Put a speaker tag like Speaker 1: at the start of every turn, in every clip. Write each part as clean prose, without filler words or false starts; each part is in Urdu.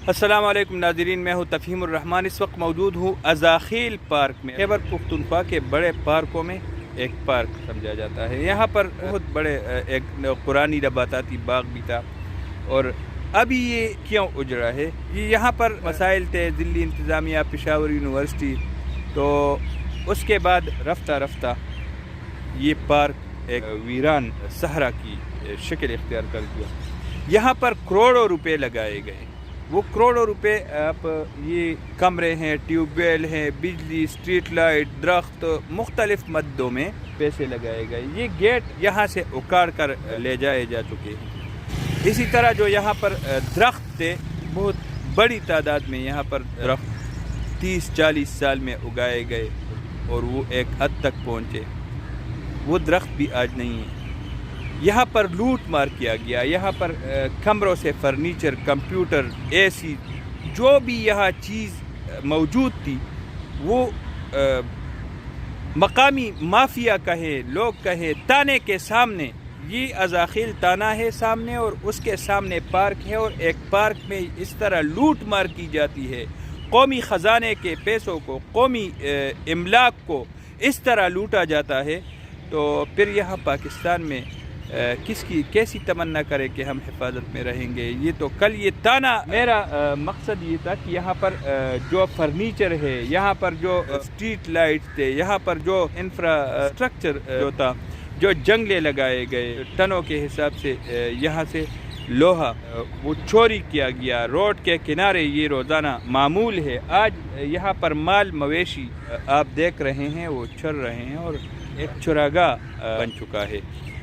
Speaker 1: السلام علیکم ناظرین، میں ہوں تفہیم الرحمان۔ اس وقت موجود ہوں ازاخیل پارک میں۔ خیبر پختونخوا کے بڑے پارکوں میں ایک پارک سمجھا جاتا ہے۔ یہاں پر بہت بڑے ایک قرآنی نباتاتی باغ بھی تھا، اور ابھی یہ کیوں اجڑا ہے؟ یہ یہاں پر مسائل تھے، دلی انتظامیہ، پشاور یونیورسٹی، تو اس کے بعد رفتہ رفتہ یہ پارک ایک ویران صحرا کی شکل اختیار کر دیا۔ یہاں پر کروڑوں روپے لگائے گئے، وہ کروڑوں روپے آپ یہ کمرے ہیں، ٹیوب ویل ہیں، بجلی، اسٹریٹ لائٹ، درخت، مختلف مدوں میں پیسے لگائے گئے۔ یہ گیٹ یہاں سے اکاڑ کر لے جائے جا چکے ہیں۔ اسی طرح جو یہاں پر درخت تھے، بہت بڑی تعداد میں یہاں پر درخت 30-40 سال میں اگائے گئے اور وہ ایک حد تک پہنچے، وہ درخت بھی آج نہیں ہے۔ یہاں پر لوٹ مار کیا گیا، یہاں پر کمروں سے فرنیچر، کمپیوٹر، اے سی، جو بھی یہاں چیز موجود تھی، وہ مقامی مافیا کہے، لوگ کہے، تانے کے سامنے، یہ ازاخیل تانا ہے سامنے، اور اس کے سامنے پارک ہے، اور ایک پارک میں اس طرح لوٹ مار کی جاتی ہے، قومی خزانے کے پیسوں کو، قومی املاک کو اس طرح لوٹا جاتا ہے، تو پھر یہاں پاکستان میں کیسی تمنا کرے کہ ہم حفاظت میں رہیں گے؟ یہ تو کل یہ تانا، میرا مقصد یہ تھا کہ یہاں پر جو فرنیچر ہے، یہاں پر جو اسٹریٹ لائٹ تھے، یہاں پر جو انفراسٹرکچر جو تھا، جو جنگلے لگائے گئے ٹنوں کے حساب سے، یہاں سے لوہا وہ چوری کیا گیا، روڈ کے کنارے یہ روزانہ معمول ہے۔ آج یہاں پر مال مویشی آپ دیکھ رہے ہیں، وہ چر رہے ہیں، اور ایک چراگاہ بن چکا ہے۔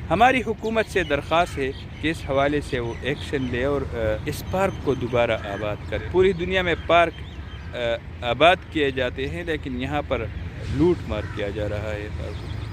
Speaker 1: ہماری حکومت سے درخواست ہے کہ اس حوالے سے وہ ایکشن لے اور اس پارک کو دوبارہ آباد کرے۔ پوری دنیا میں پارک آباد کیے جاتے ہیں، لیکن یہاں پر لوٹ مار کیا جا رہا ہے پارک۔